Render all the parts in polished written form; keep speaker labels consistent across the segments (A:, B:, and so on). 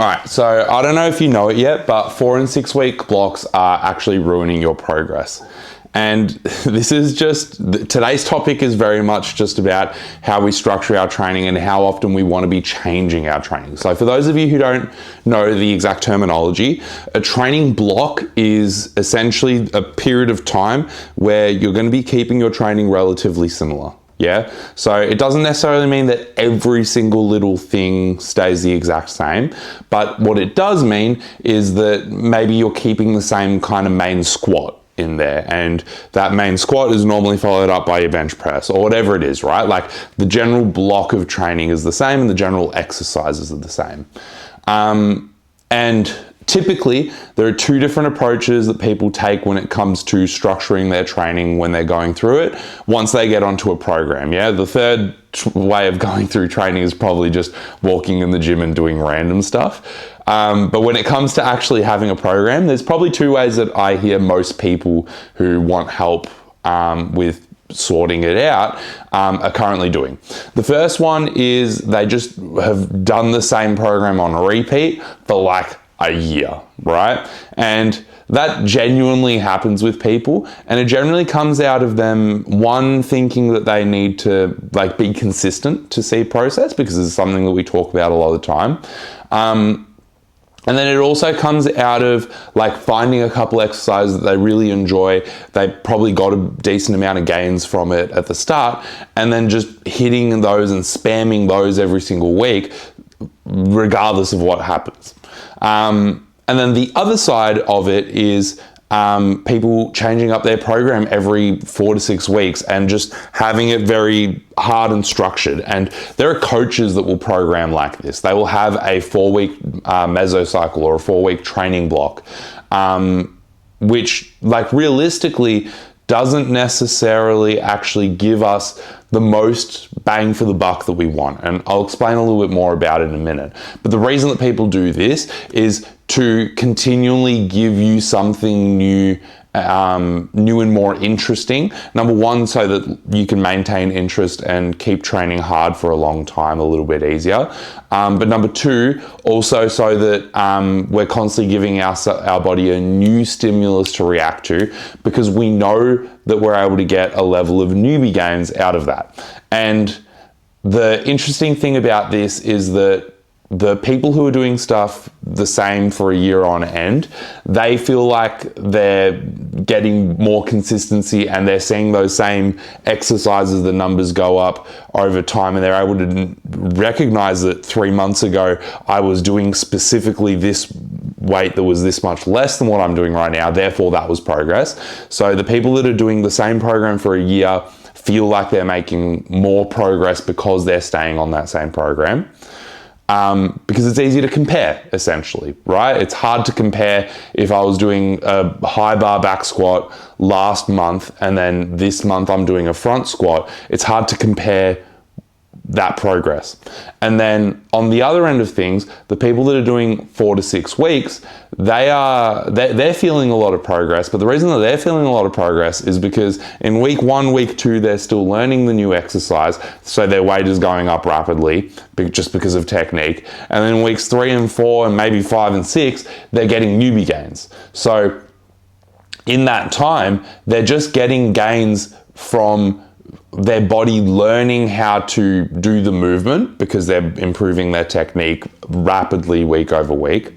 A: All right, so I don't know if you know it yet, but 4 and 6 week blocks are actually ruining your progress. And this is just, today's topic is very much just about how we structure our training and how often we want to be changing our training. So for those of you who don't know the exact terminology, a training block is essentially a period of time where you're going to be keeping your training relatively similar. Yeah, so it doesn't necessarily mean that every single little thing stays the exact same, but what it does mean is that maybe you're keeping the same kind of main squat in there, and that main squat is normally followed up by your bench press or whatever it is, right? Like the general block of training is the same and the general exercises are the same. And typically, there are two different approaches that people take when it comes to structuring their training when they're going through it, once they get onto a program. Yeah, the third way of going through training is probably just walking in the gym and doing random stuff. But when it comes to actually having a program, there's probably two ways that I hear most people who want help with sorting it out are currently doing. The first one is they just have done the same program on repeat for like a year, right? And that genuinely happens with people, and it generally comes out of them, one, thinking that they need to like be consistent to see process, because it's something that we talk about a lot of the time. And then it also comes out of like finding a couple exercises that they really enjoy. They probably got a decent amount of gains from it at the start, and then just hitting those and spamming those every single week, regardless of what happens. And then the other side of it is people changing up their program every 4 to 6 weeks and just having it very hard and structured. And there are coaches that will program like this. They will have a 4-week mesocycle or a 4-week training block, which like realistically doesn't necessarily actually give us the most bang for the buck that we want. And I'll explain a little bit more about it in a minute. But the reason that people do this is to continually give you something new and more interesting. Number one, so that you can maintain interest and keep training hard for a long time a little bit easier. But number two, also so that we're constantly giving our body a new stimulus to react to, because we know that we're able to get a level of newbie gains out of that. And the interesting thing about this is that the people who are doing stuff the same for a year on end, they feel like they're getting more consistency and they're seeing those same exercises, the numbers go up over time, and they're able to recognize that 3 months ago I was doing specifically this weight that was this much less than what I'm doing right now, therefore that was progress. So the people that are doing the same program for a year feel like they're making more progress because they're staying on that same program. Because it's easy to compare, essentially, right? It's hard to compare if I was doing a high bar back squat last month and then this month I'm doing a front squat. It's hard to compare that progress. And then on the other end of things, the people that are doing 4 to 6 weeks, they're feeling a lot of progress. But the reason that they're feeling a lot of progress is because in week 1, week 2, they're still learning the new exercise, so their weight is going up rapidly just because of technique. And then weeks 3 and 4 and maybe 5 and 6, they're getting newbie gains. So in that time, they're just getting gains from their body learning how to do the movement because they're improving their technique rapidly week over week.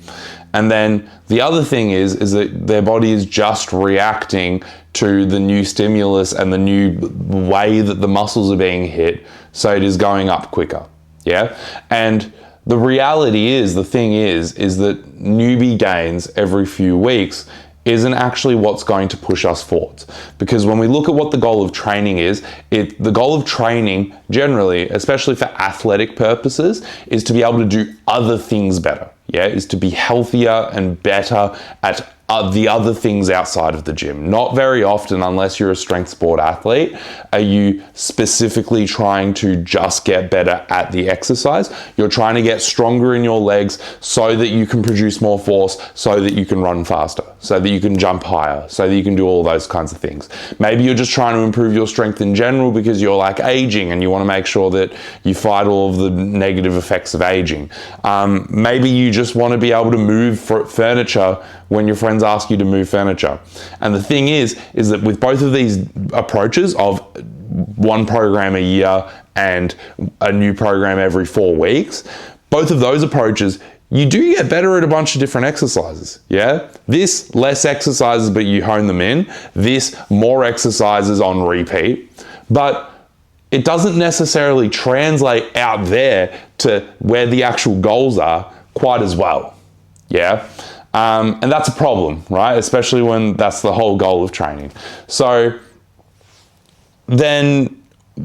A: And then the other thing is that their body is just reacting to the new stimulus and the new way that the muscles are being hit, so it is going up quicker. Yeah. And the reality is, the thing is that newbie gains every few weeks isn't actually what's going to push us forwards. Because when we look at what the goal of training is, the goal of training generally, especially for athletic purposes, is to be able to do other things better. Yeah, is to be healthier and better at the other things outside of the gym. Not very often, unless you're a strength sport athlete, are you specifically trying to just get better at the exercise. You're trying to get stronger in your legs so that you can produce more force, so that you can run faster, so that you can jump higher, so that you can do all those kinds of things. Maybe you're just trying to improve your strength in general because you're like aging and you want to make sure that you fight all of the negative effects of aging. Maybe you just want to be able to move furniture when your friends ask you to move furniture. And the thing is that with both of these approaches of one program a year and a new program every 4 weeks, both of those approaches, you do get better at a bunch of different exercises, yeah? This, less exercises, but you hone them in. This, more exercises on repeat. But it doesn't necessarily translate out there to where the actual goals are quite as well, yeah? And that's a problem, right? Especially when that's the whole goal of training. So then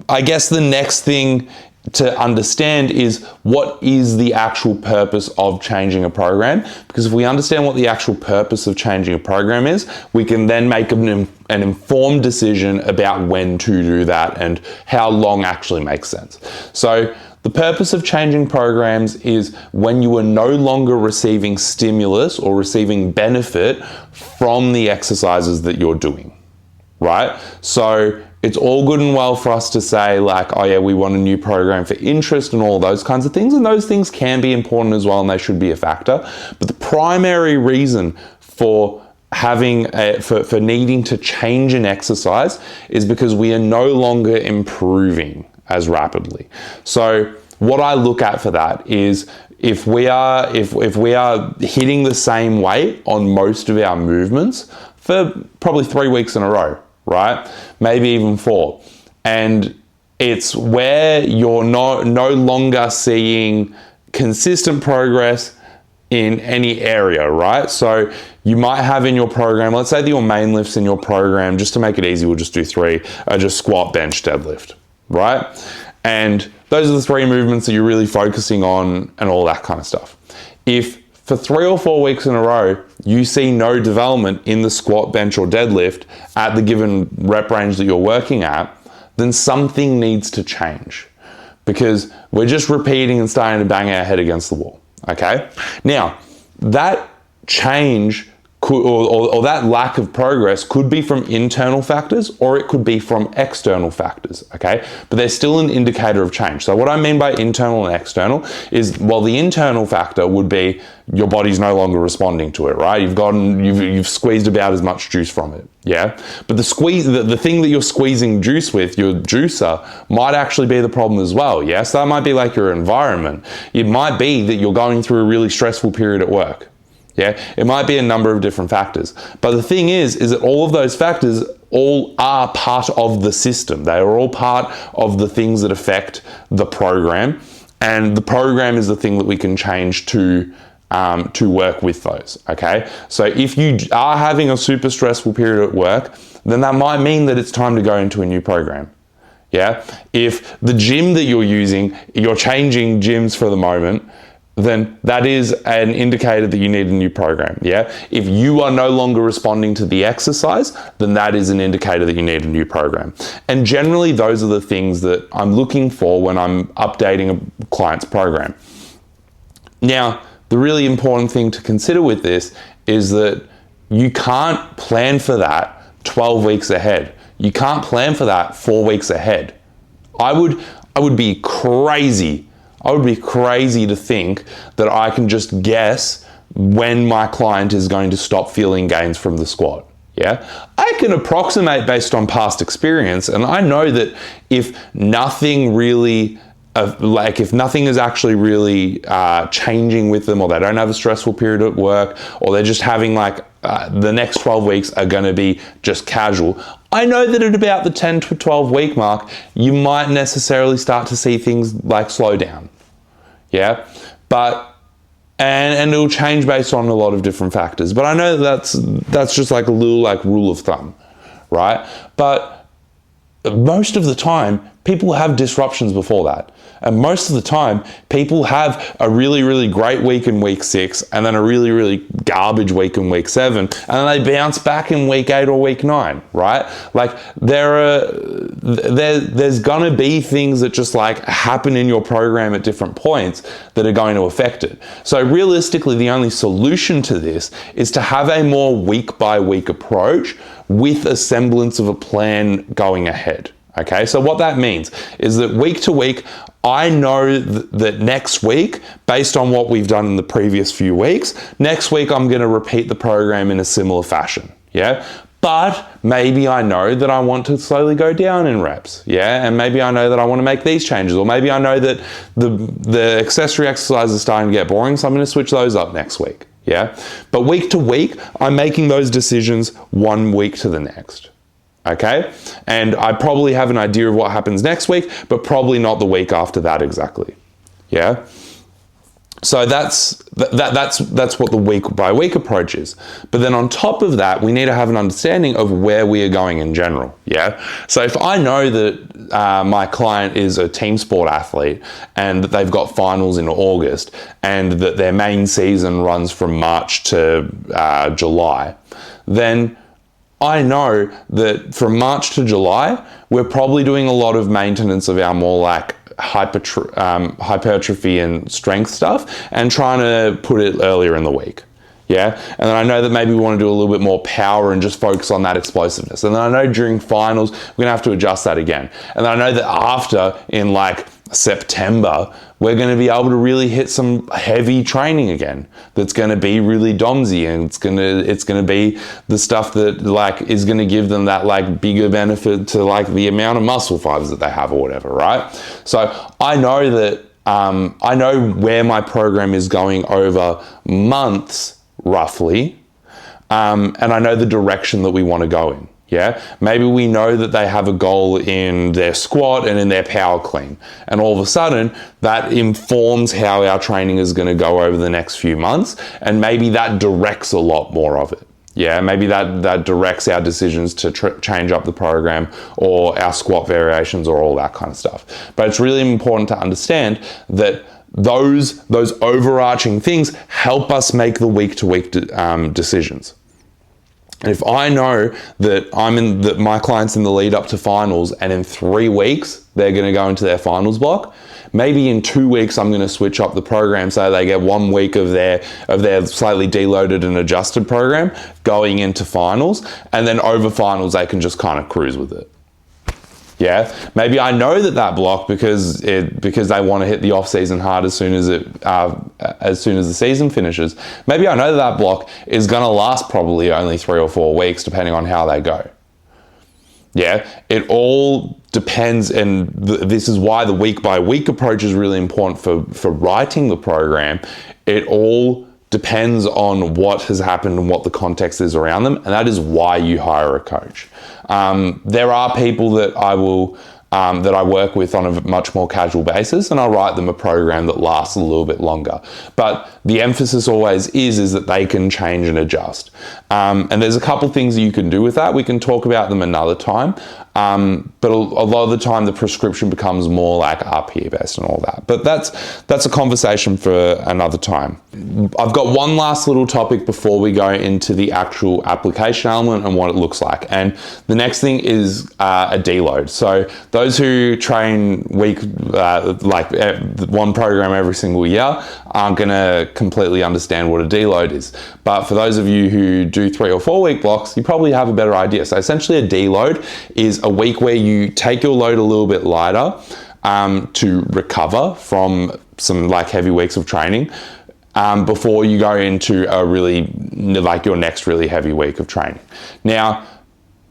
A: I guess the next thing to understand is what is the actual purpose of changing a program? Because if we understand what the actual purpose of changing a program is, we can then make an informed decision about when to do that and how long actually makes sense. So the purpose of changing programs is when you are no longer receiving stimulus or receiving benefit from the exercises that you're doing, right? So it's all good and well for us to say like, oh yeah, we want a new program for interest and all those kinds of things. And those things can be important as well and they should be a factor. But the primary reason for for needing to change an exercise is because we are no longer improving as rapidly. So what I look at for that is if we are hitting the same weight on most of our movements for probably 3 weeks in a row, right? Maybe even 4. And it's where you're no longer seeing consistent progress in any area, right? So you might have in your program, let's say that your main lifts in your program, just to make it easy, we'll just do 3, are just squat, bench, deadlift, right? And those are the 3 movements that you're really focusing on and all that kind of stuff. If for 3 or 4 weeks in a row, you see no development in the squat, bench, or deadlift at the given rep range that you're working at, then something needs to change because we're just repeating and starting to bang our head against the wall, okay? Now, that change could, or that lack of progress could be from internal factors or it could be from external factors, okay? But there's still an indicator of change. So what I mean by internal and external is, well, the internal factor would be your body's no longer responding to it, right? You've squeezed about as much juice from it, yeah? But the thing that you're squeezing juice with, your juicer, might actually be the problem as well, yeah? So that might be like your environment. It might be that you're going through a really stressful period at work. Yeah, it might be a number of different factors. But the thing is that all of those factors all are part of the system. They are all part of the things that affect the program. And the program is the thing that we can change to work with those, okay? So if you are having a super stressful period at work, then that might mean that it's time to go into a new program. Yeah, if the gym that you're using, you're changing gyms for the moment, then that is an indicator that you need a new program, yeah? If you are no longer responding to the exercise, then that is an indicator that you need a new program. And generally, those are the things that I'm looking for when I'm updating a client's program. Now, the really important thing to consider with this is that you can't plan for that 12 weeks ahead. You can't plan for that 4 weeks ahead. I would be crazy to think that I can just guess when my client is going to stop feeling gains from the squat. Yeah, I can approximate based on past experience, and I know that if nothing really, if nothing is actually really changing with them, or they don't have a stressful period at work, or they're just having the next 12 weeks are going to be just casual. I know that at about the 10 to 12 week mark, you might necessarily start to see things like slow down. Yeah, but and it'll change based on a lot of different factors. But I know that's just like a little rule of thumb, right? But most of the time, people have disruptions before that. And most of the time, people have a really, really great week in week 6 and then a really, really garbage week in week 7. And then they bounce back in week 8 or week 9, right? Like there's gonna be things that just happen in your program at different points that are going to affect it. So realistically, the only solution to this is to have a more week by week approach with a semblance of a plan going ahead. Okay, so what that means is that week to week, I know that next week, based on what we've done in the previous few weeks, next week I'm going to repeat the program in a similar fashion. Yeah. But maybe I know that I want to slowly go down in reps, yeah? And maybe I know that I want to make these changes, or maybe I know that the accessory exercises are starting to get boring, so I'm going to switch those up next week, yeah? But week to week, I'm making those decisions one week to the next, okay? And I probably have an idea of what happens next week, but probably not the week after that exactly, yeah? So that's what the week by week approach is. But then on top of that, we need to have an understanding of where we are going in general. Yeah. So if I know that my client is a team sport athlete and that they've got finals in August and that their main season runs from March to July, then I know that from March to July, we're probably doing a lot of maintenance of our more like hypertrophy and strength stuff and trying to put it earlier in the week. Yeah. And then I know that maybe we want to do a little bit more power and just focus on that explosiveness. And then I know during finals, we're going to have to adjust that again. And then I know that after in like September, we're going to be able to really hit some heavy training again. That's going to be really domsy, and it's going to be the stuff that like is going to give them that like bigger benefit to like the amount of muscle fibers that they have or whatever, right? So I know that I know where my program is going over months roughly, and I know the direction that we want to go in. Yeah, maybe we know that they have a goal in their squat and in their power clean. And all of a sudden, that informs how our training is going to go over the next few months. And maybe that directs a lot more of it. Yeah, maybe that directs our decisions to change up the program or our squat variations or all that kind of stuff. But it's really important to understand that those overarching things help us make the week-to-week decisions. And if I know that my client's in the lead up to finals and in 3 weeks they're going to go into their finals block, maybe in 2 weeks I'm going to switch up the program so they get 1 week of their slightly deloaded and adjusted program going into finals, and then over finals they can just kind of cruise with it. Yeah, maybe I know that block because they want to hit the off season hard as soon as the season finishes. Maybe I know that block is going to last probably only 3 or 4 weeks, depending on how they go. Yeah, it all depends, and this is why the week by week approach is really important for writing the program. It all depends on what has happened and what the context is around them, and that is why you hire a coach. There are people that I work with on a much more casual basis, and I'll write them a program that lasts a little bit longer. But the emphasis always is that they can change and adjust. And there's a couple things that you can do with that. We can talk about them another time. But a lot of the time the prescription becomes more like RPE based and all that. But that's a conversation for another time. I've got one last little topic before we go into the actual application element and what it looks like. And the next thing is a deload. So those who train one program every single year aren't going to completely understand what a deload is. But for those of you who do 3 or 4 week blocks, you probably have a better idea. So essentially a deload is a week where you take your load a little bit lighter to recover from some like heavy weeks of training before you go into your next really heavy week of training. Now,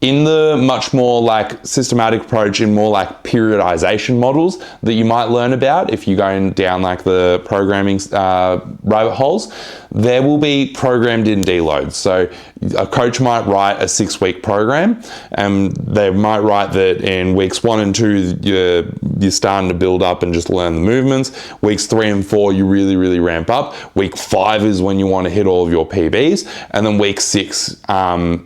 A: in the much more like systematic approach, in more like periodization models that you might learn about if you're going down like the programming rabbit holes, there will be programmed in deloads. So a coach might write a 6-week program, and they might write that in weeks 1 and 2 you're starting to build up and just learn the movements. Weeks 3 and 4 you really, really ramp up. Week 5 is when you want to hit all of your PBs, and then week 6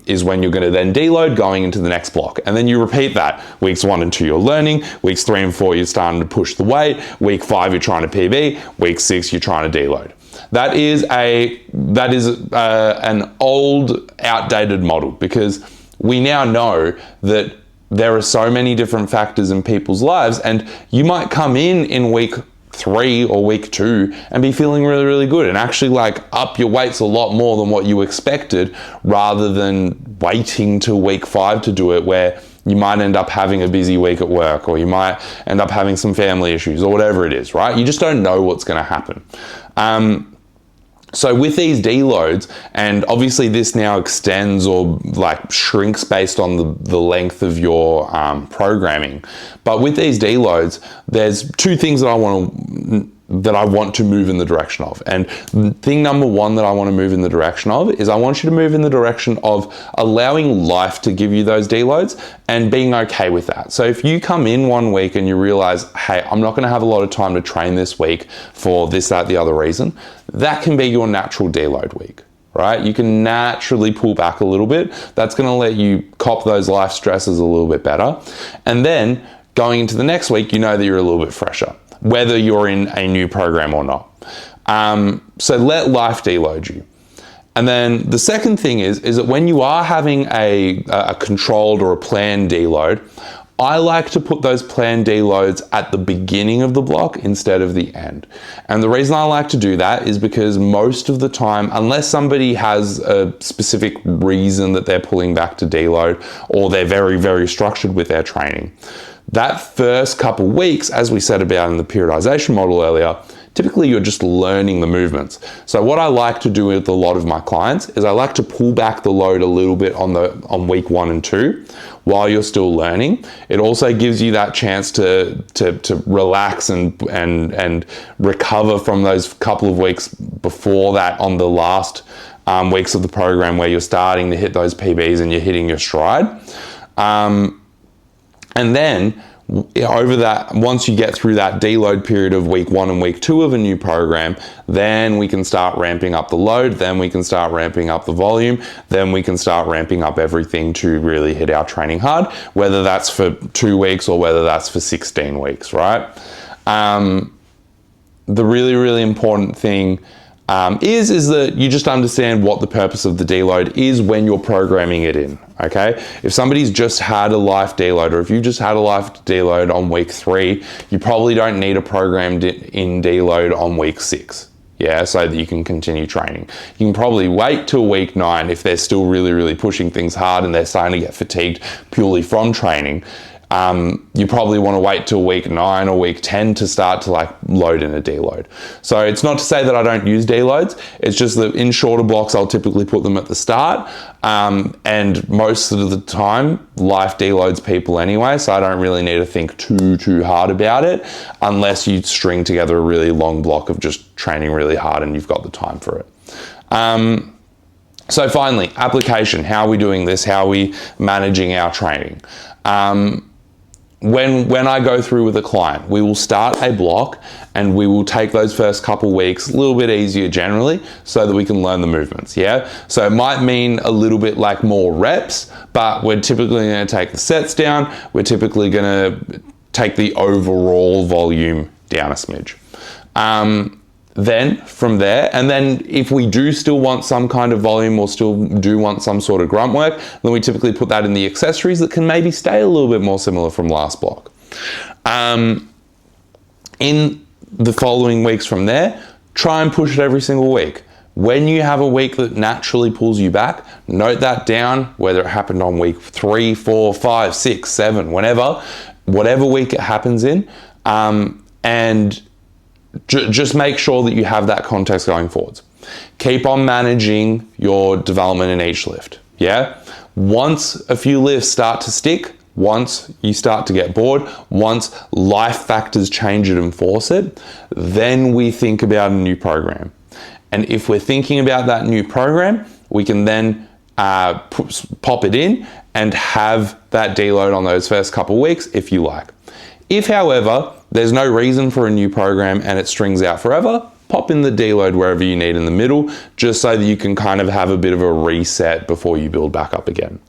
A: is when you're going to then deload going into the next block. And then you repeat that. Weeks 1 and 2 you're learning. Weeks 3 and 4 you're starting to push the weight. Week 5 you're trying to PB. Week 6 you're trying to deload. That is an old, outdated model, because we now know that there are so many different factors in people's lives, and you might come in week 3 or week 2 and be feeling really, really good and actually like up your weights a lot more than what you expected, rather than waiting till week 5 to do it, where You might end up having a busy week at work, or you might end up having some family issues, or whatever it is, right? You just don't know what's going to happen. So with these deloads, and obviously this now extends or like shrinks based on the length of your programming. But with these deloads, there's two things that I want to move in the direction of. And thing number one that I want to move in the direction of is I want you to move in the direction of allowing life to give you those deloads and being okay with that. So if you come in one week and you realize, hey, I'm not going to have a lot of time to train this week for this, that, the other reason, that can be your natural deload week, right? You can naturally pull back a little bit. That's going to let you cop those life stresses a little bit better. And then going into the next week, you know that you're a little bit fresher, whether you're in a new program or not. So let life deload you. And then the second thing is that when you are having a controlled or a planned deload, I like to put those planned deloads at the beginning of the block instead of the end. And the reason I like to do that is because most of the time, unless somebody has a specific reason that they're pulling back to deload, or they're very, very structured with their training, that first couple weeks, as we said about in the periodization model earlier, typically you're just learning the movements. So what I like to do with a lot of my clients is I like to pull back the load a little bit on week 1 and 2 while you're still learning. It also gives you that chance to relax and recover from those couple of weeks before that on the last weeks of the program where you're starting to hit those PBs and you're hitting your stride. And then over that, once you get through that deload period of week 1 and week 2 of a new program, then we can start ramping up the load, then we can start ramping up the volume, then we can start ramping up everything to really hit our training hard, whether that's for 2 weeks or whether that's for 16 weeks, right? The really, really important thing is that you just understand what the purpose of the deload is when you're programming it in, okay? If somebody's just had a life deload, or if you just had a life deload on week 3, you probably don't need a programmed in deload on week 6, yeah, so that you can continue training. You can probably wait till week 9 if they're still really, really pushing things hard and they're starting to get fatigued purely from training. You probably want to wait till week 9 or week 10 to start to like load in a deload. So it's not to say that I don't use deloads. It's just that in shorter blocks, I'll typically put them at the start. And most of the time, life deloads people anyway. So I don't really need to think too hard about it unless you string together a really long block of just training really hard and you've got the time for it. So finally, application. How are we doing this? How are we managing our training? When I go through with a client, we will start a block and we will take those first couple weeks a little bit easier generally so that we can learn the movements, yeah? So it might mean a little bit like more reps, but we're typically gonna take the sets down, we're typically gonna take the overall volume down a smidge. Then from there, and then if we do still want some kind of volume or still do want some sort of grunt work, then we typically put that in the accessories that can maybe stay a little bit more similar from last block. In the following weeks from there, try and push it every single week. When you have a week that naturally pulls you back, note that down, whether it happened on week 3, 4, 5, 6, 7, whatever week it happens in, and just make sure that you have that context going forwards. Keep on managing your development in each lift, yeah? Once a few lifts start to stick, once you start to get bored, once life factors change it and force it, then we think about a new program. And if we're thinking about that new program, we can then pop it in and have that deload on those first couple weeks if you like. If, however, there's no reason for a new program and it strings out forever, pop in the deload wherever you need in the middle, just so that you can kind of have a bit of a reset before you build back up again.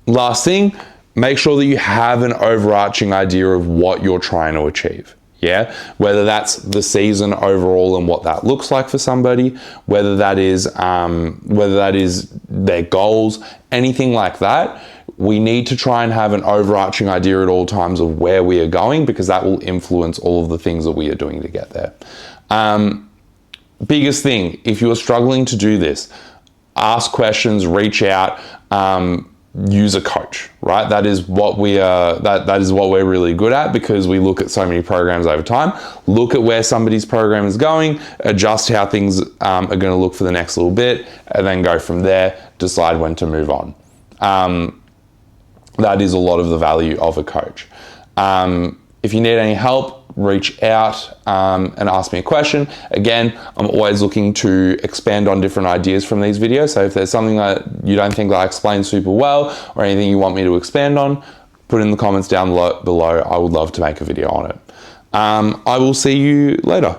A: Last thing, make sure that you have an overarching idea of what you're trying to achieve. Yeah, whether that's the season overall and what that looks like for somebody, whether that is their goals, anything like that. We need to try and have an overarching idea at all times of where we are going, because that will influence all of the things that we are doing to get there. Biggest thing, if you are struggling to do this, ask questions, reach out. use a coach, right? That is what we are, that is what we're really good at, because we look at so many programs over time, look at where somebody's program is going, adjust how things are going to look for the next little bit, and then go from there, decide when to move on. That is a lot of the value of a coach. If you need any help, reach out and ask me a question. Again, I'm always looking to expand on different ideas from these videos. So if there's something that you don't think that I explained super well, or anything you want me to expand on, put it in the comments down below. I would love to make a video on it. I will see you later.